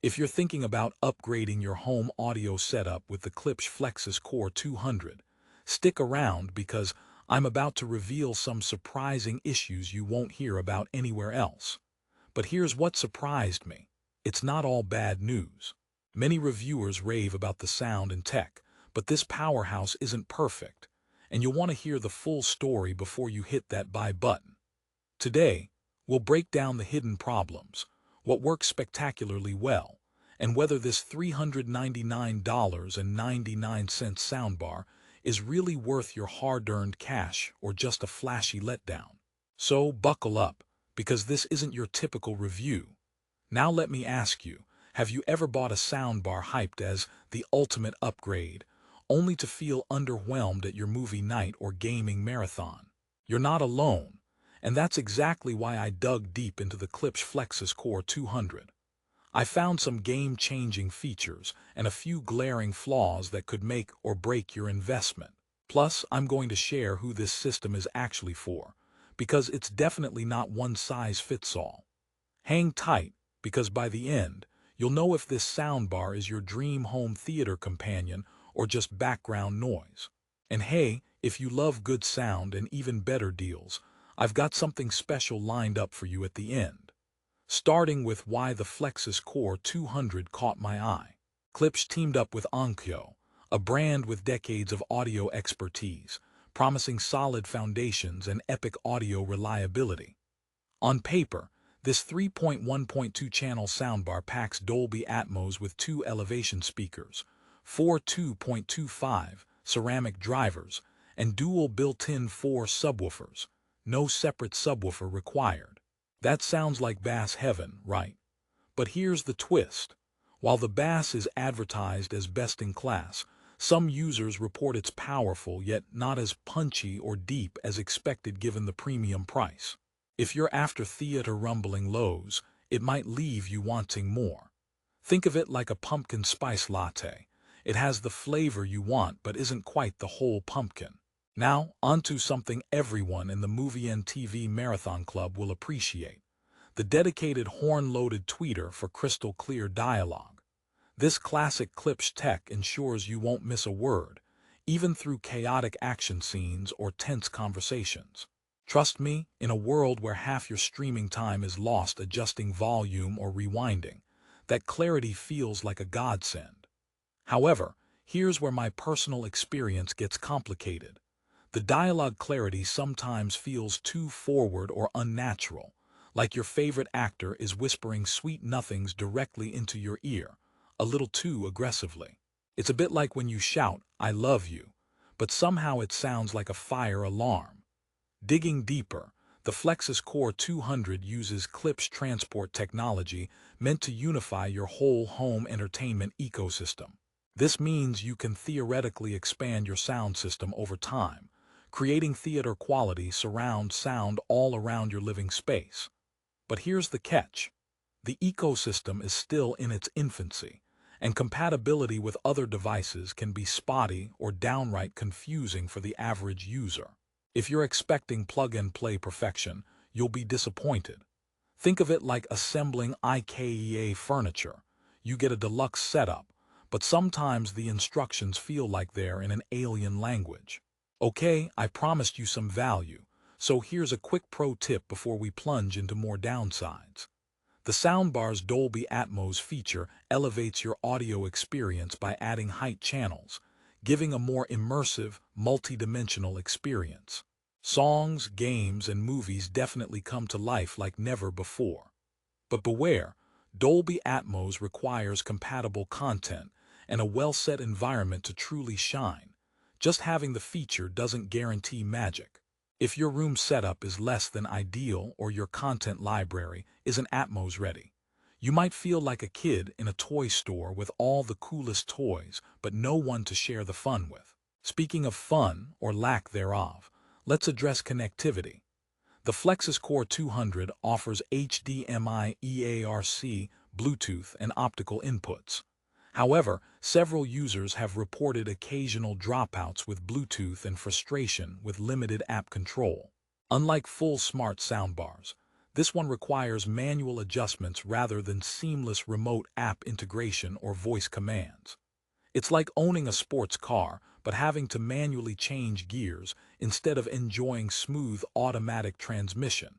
If you're thinking about upgrading your home audio setup with the Klipsch Flexus CORE 200, stick around because I'm about to reveal some surprising issues you won't hear about anywhere else. But here's what surprised me. It's not all bad news. Many reviewers rave about the sound and tech, but this powerhouse isn't perfect, and you'll want to hear the full story before you hit that buy button. Today, we'll break down the hidden problems, what works spectacularly well, and whether this $399.99 soundbar is really worth your hard-earned cash or just a flashy letdown. So buckle up, because this isn't your typical review. Now let me ask you, have you ever bought a soundbar hyped as the ultimate upgrade, only to feel underwhelmed at your movie night or gaming marathon? You're not alone, and that's exactly why I dug deep into the Klipsch Flexus CORE 200. I found some game-changing features and a few glaring flaws that could make or break your investment. Plus, I'm going to share who this system is actually for, because it's definitely not one size fits all. Hang tight, because by the end, you'll know if this soundbar is your dream home theater companion or just background noise. And hey, if you love good sound and even better deals, I've got something special lined up for you at the end. Starting with why the Flexus CORE 200 caught my eye. Klipsch teamed up with Onkyo, a brand with decades of audio expertise, promising solid foundations and epic audio reliability. On paper, this 3.1.2 channel soundbar packs Dolby Atmos with 2 elevation speakers, 4 2.25 ceramic drivers, and dual built-in 4 subwoofers. No separate subwoofer required. That sounds like bass heaven, right? But here's the twist. While the bass is advertised as best in class, some users report it's powerful yet not as punchy or deep as expected given the premium price. If you're after theater rumbling lows, it might leave you wanting more. Think of it like a pumpkin spice latte. It has the flavor you want but isn't quite the whole pumpkin. Now, onto something everyone in the movie and TV marathon club will appreciate. The dedicated horn-loaded tweeter for crystal-clear dialogue. This classic Klipsch tech ensures you won't miss a word, even through chaotic action scenes or tense conversations. Trust me, in a world where half your streaming time is lost adjusting volume or rewinding, that clarity feels like a godsend. However, here's where my personal experience gets complicated. The dialogue clarity sometimes feels too forward or unnatural, like your favorite actor is whispering sweet nothings directly into your ear, a little too aggressively. It's a bit like when you shout, "I love you," but somehow it sounds like a fire alarm. Digging deeper, the Flexus CORE 200 uses Klipsch transport technology meant to unify your whole home entertainment ecosystem. This means you can theoretically expand your sound system over time, creating theater-quality surround sound all around your living space. But here's the catch. The ecosystem is still in its infancy, and compatibility with other devices can be spotty or downright confusing for the average user. If you're expecting plug-and-play perfection, you'll be disappointed. Think of it like assembling IKEA furniture. You get a deluxe setup, but sometimes the instructions feel like they're in an alien language. Okay, I promised you some value, so here's a quick pro tip before we plunge into more downsides. The soundbar's Dolby Atmos feature elevates your audio experience by adding height channels, giving a more immersive, multi-dimensional experience. Songs, games, and movies definitely come to life like never before. But beware, Dolby Atmos requires compatible content and a well-set environment to truly shine. Just having the feature doesn't guarantee magic. If your room setup is less than ideal or your content library isn't Atmos ready, you might feel like a kid in a toy store with all the coolest toys but no one to share the fun with. Speaking of fun, or lack thereof, let's address connectivity. The Flexus CORE 200 offers HDMI, EARC, Bluetooth, and optical inputs. However, several users have reported occasional dropouts with Bluetooth and frustration with limited app control. Unlike full smart soundbars, This one requires manual adjustments rather than seamless remote app integration or voice commands. It's like owning a sports car, but having to manually change gears instead of enjoying smooth automatic transmission.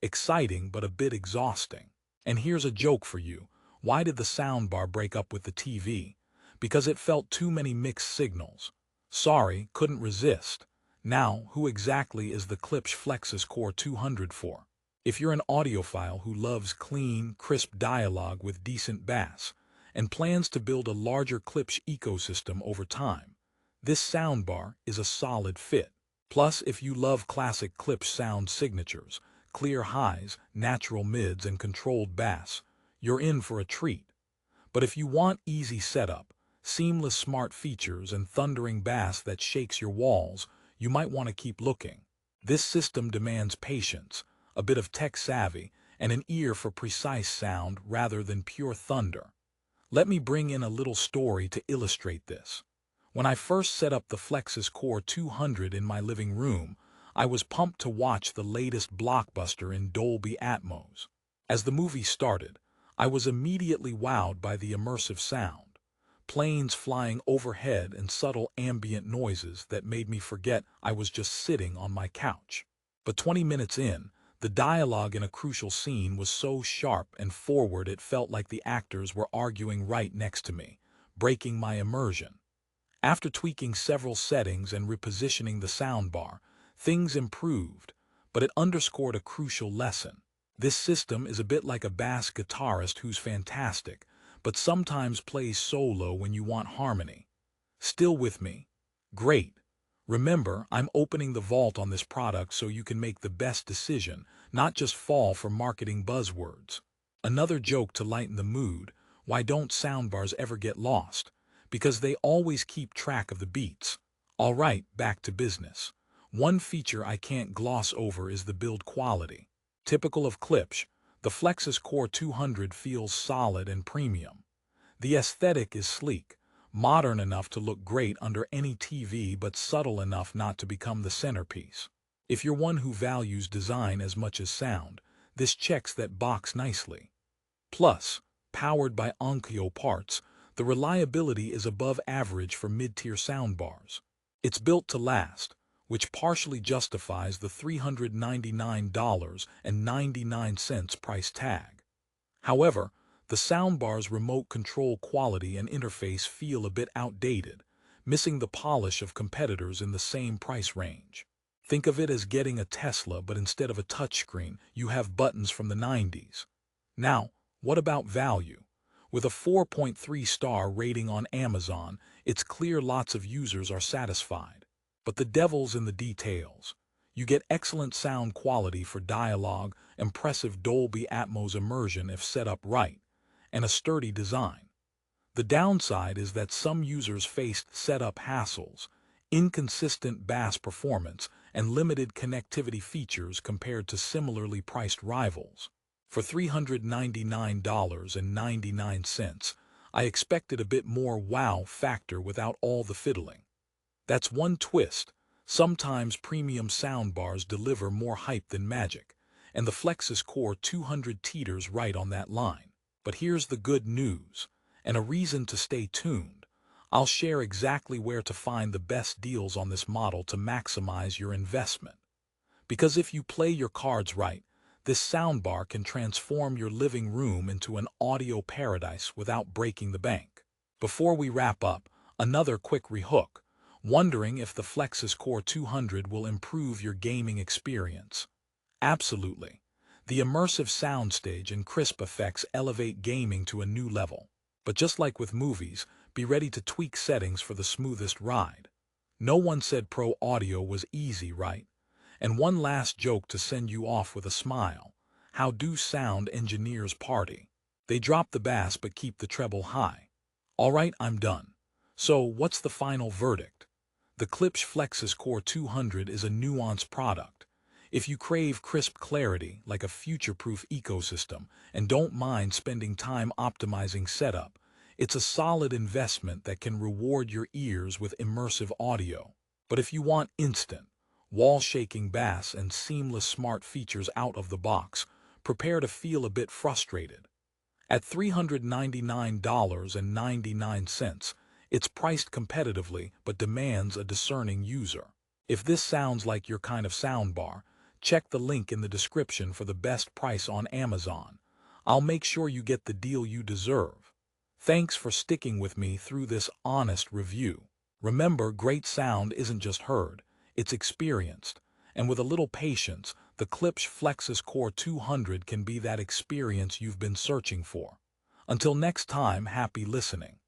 Exciting, but a bit exhausting. And here's a joke for you. Why did the soundbar break up with the TV? Because it felt too many mixed signals. Sorry, couldn't resist. Now, who exactly is the Klipsch Flexus CORE 200 for? If you're an audiophile who loves clean, crisp dialogue with decent bass, and plans to build a larger Klipsch ecosystem over time, this soundbar is a solid fit. Plus, if you love classic Klipsch sound signatures, clear highs, natural mids, and controlled bass, you're in for a treat. But if you want easy setup, seamless smart features, and thundering bass that shakes your walls, you might want to keep looking. This system demands patience, a bit of tech savvy, and an ear for precise sound rather than pure thunder. Let me bring in a little story to illustrate this. When I first set up the Flexus CORE 200 in my living room, I was pumped to watch the latest blockbuster in Dolby Atmos. As the movie started, I was immediately wowed by the immersive sound. Planes flying overhead and subtle ambient noises that made me forget I was just sitting on my couch. But 20 minutes in, the dialogue in a crucial scene was so sharp and forward it felt like the actors were arguing right next to me, breaking my immersion. After tweaking several settings and repositioning the soundbar, things improved, but it underscored a crucial lesson. This system is a bit like a bass guitarist who's fantastic, but sometimes plays solo when you want harmony. Still with me? Great. Remember, I'm opening the vault on this product so you can make the best decision, not just fall for marketing buzzwords. Another joke to lighten the mood: why don't soundbars ever get lost? Because they always keep track of the beats. All right, back to business. One feature I can't gloss over is the build quality. Typical of Klipsch, the Flexus CORE 200 feels solid and premium. The aesthetic is sleek, modern enough to look great under any TV but subtle enough not to become the centerpiece. If you're one who values design as much as sound, this checks that box nicely. Plus, powered by Onkyo parts, the reliability is above average for mid-tier soundbars. It's built to last, which partially justifies the $399.99 price tag. However, the soundbar's remote control quality and interface feel a bit outdated, missing the polish of competitors in the same price range. Think of it as getting a Tesla, but instead of a touchscreen, you have buttons from the 90s. Now, what about value? With a 4.3-star rating on Amazon, it's clear lots of users are satisfied. But the devil's in the details. You get excellent sound quality for dialogue, impressive Dolby Atmos immersion if set up right, and a sturdy design. The downside is that some users faced setup hassles, inconsistent bass performance, and limited connectivity features compared to similarly priced rivals. For $399.99, I expected a bit more wow factor without all the fiddling. That's one twist. Sometimes premium soundbars deliver more hype than magic, and the Flexus CORE 200 teeters right on that line. But here's the good news, and a reason to stay tuned. I'll share exactly where to find the best deals on this model to maximize your investment. Because if you play your cards right, this soundbar can transform your living room into an audio paradise without breaking the bank. Before we wrap up, another quick rehook. Wondering if the Flexus CORE 200 will improve your gaming experience? Absolutely. The immersive soundstage and crisp effects elevate gaming to a new level. But just like with movies, be ready to tweak settings for the smoothest ride. No one said pro audio was easy, right? And one last joke to send you off with a smile. How do sound engineers party? They drop the bass but keep the treble high. All right, I'm done. So, what's the final verdict? The Klipsch Flexus CORE 200 is a nuanced product. If you crave crisp clarity, like a future-proof ecosystem, and don't mind spending time optimizing setup, it's a solid investment that can reward your ears with immersive audio. But if you want instant, wall-shaking bass and seamless smart features out of the box, prepare to feel a bit frustrated. At $399.99, it's priced competitively but demands a discerning user. If this sounds like your kind of soundbar, check the link in the description for the best price on Amazon. I'll make sure you get the deal you deserve. Thanks for sticking with me through this honest review. Remember, great sound isn't just heard, it's experienced. And with a little patience, the Klipsch Flexus CORE 200 can be that experience you've been searching for. Until next time, happy listening.